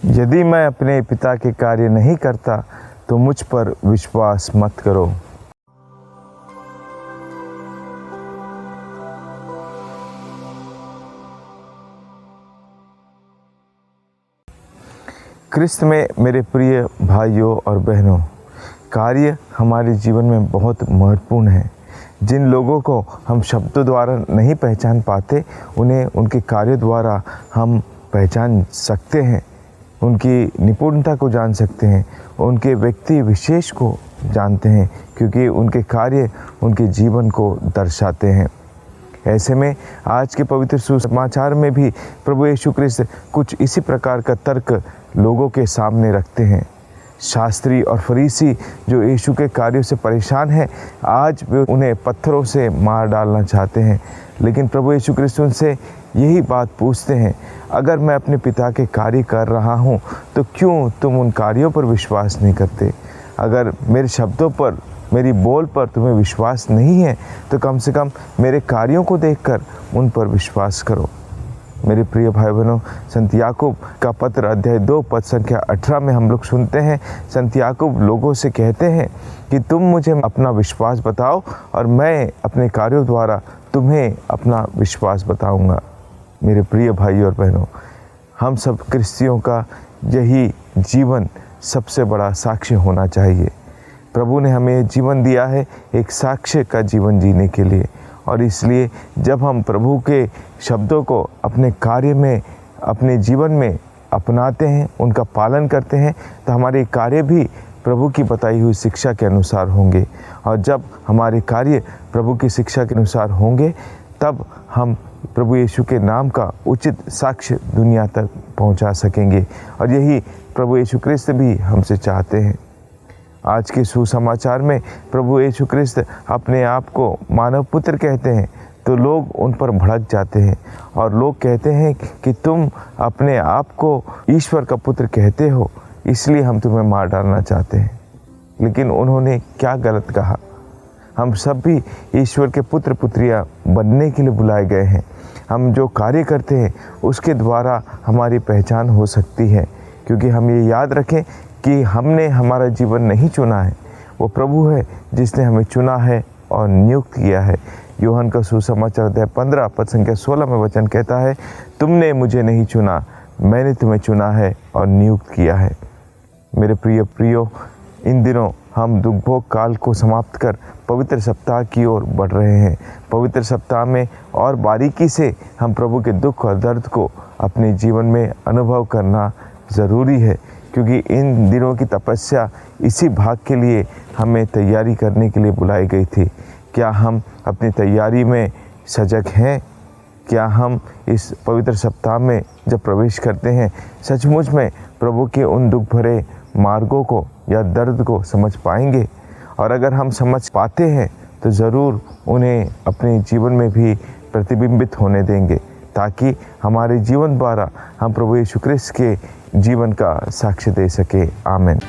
यदि मैं अपने पिता के कार्य नहीं करता तो मुझ पर विश्वास मत करो। क्रिस्त में मेरे प्रिय भाइयों और बहनों, कार्य हमारे जीवन में बहुत महत्वपूर्ण है। जिन लोगों को हम शब्दों द्वारा नहीं पहचान पाते, उन्हें उनके कार्य द्वारा हम पहचान सकते हैं, उनकी निपुणता को जान सकते हैं, उनके व्यक्ति विशेष को जानते हैं, क्योंकि उनके कार्य उनके जीवन को दर्शाते हैं। ऐसे में आज के पवित्र सुसमाचार में भी प्रभु यीशु क्रिस्त कुछ इसी प्रकार का तर्क लोगों के सामने रखते हैं। शास्त्री और फरीसी जो यीशु के कार्यों से परेशान हैं, आज वे उन्हें पत्थरों से मार डालना चाहते हैं, लेकिन प्रभु यीशु क्रिस्त उनसे यही बात पूछते हैं, अगर मैं अपने पिता के कार्य कर रहा हूँ तो क्यों तुम उन कार्यों पर विश्वास नहीं करते? अगर मेरे शब्दों पर, मेरी बोल पर तुम्हें विश्वास नहीं है तो कम से कम मेरे कार्यों को देखकर उन पर विश्वास करो। मेरे प्रिय भाई बहनों, संत याकूब का पत्र अध्याय 2 पद संख्या 18 में हम लोग सुनते हैं, संत याकूब लोगों से कहते हैं कि तुम मुझे अपना विश्वास बताओ और मैं अपने कार्यों द्वारा तुम्हें अपना विश्वास बताऊंगा। मेरे प्रिय भाई और बहनों, हम सब क्रिस्तियों का यही जीवन सबसे बड़ा साक्ष्य होना चाहिए। प्रभु ने हमें जीवन दिया है एक साक्ष्य का जीवन जीने के लिए, और इसलिए जब हम प्रभु के शब्दों को अपने कार्य में, अपने जीवन में अपनाते हैं, उनका पालन करते हैं, तो हमारे कार्य भी प्रभु की बताई हुई शिक्षा के अनुसार होंगे। और जब हमारे कार्य प्रभु की शिक्षा के अनुसार होंगे, तब हम प्रभु यीशु के नाम का उचित साक्ष्य दुनिया तक पहुंचा सकेंगे। और यही प्रभु यीशु क्रिस्त भी हमसे चाहते हैं। आज के सुसमाचार में प्रभु यीशु क्रिस्त अपने आप को मानव पुत्र कहते हैं, तो लोग उन पर भड़क जाते हैं और लोग कहते हैं कि तुम अपने आप को ईश्वर का पुत्र कहते हो, इसलिए हम तुम्हें मार डालना चाहते हैं। लेकिन उन्होंने क्या गलत कहा? हम सब भी ईश्वर के पुत्र पुत्रियां बनने के लिए बुलाए गए हैं। हम जो कार्य करते हैं उसके द्वारा हमारी पहचान हो सकती है, क्योंकि हम ये याद रखें कि हमने हमारा जीवन नहीं चुना है, वो प्रभु है जिसने हमें चुना है और नियुक्त किया है। यूहन्ना का सुसमाचार अध्याय 15 पद संख्या 16 में वचन कहता है, तुमने मुझे नहीं चुना, मैंने तुम्हें चुना है और नियुक्त किया है। मेरे प्रियो, इन दिनों हम दुखभोग काल को समाप्त कर पवित्र सप्ताह की ओर बढ़ रहे हैं। पवित्र सप्ताह में और बारीकी से हम प्रभु के दुख और दर्द को अपने जीवन में अनुभव करना ज़रूरी है, क्योंकि इन दिनों की तपस्या इसी भाग के लिए हमें तैयारी करने के लिए बुलाई गई थी। क्या हम अपनी तैयारी में सजग हैं? क्या हम इस पवित्र सप्ताह में जब प्रवेश करते हैं सचमुच में प्रभु के उन दुख भरे मार्गों को या दर्द को समझ पाएंगे? और अगर हम समझ पाते हैं तो ज़रूर उन्हें अपने जीवन में भी प्रतिबिंबित होने देंगे, ताकि हमारे जीवन द्वारा हम प्रभु यीशु क्रिस्त के जीवन का साक्ष्य दे सके। आमीन।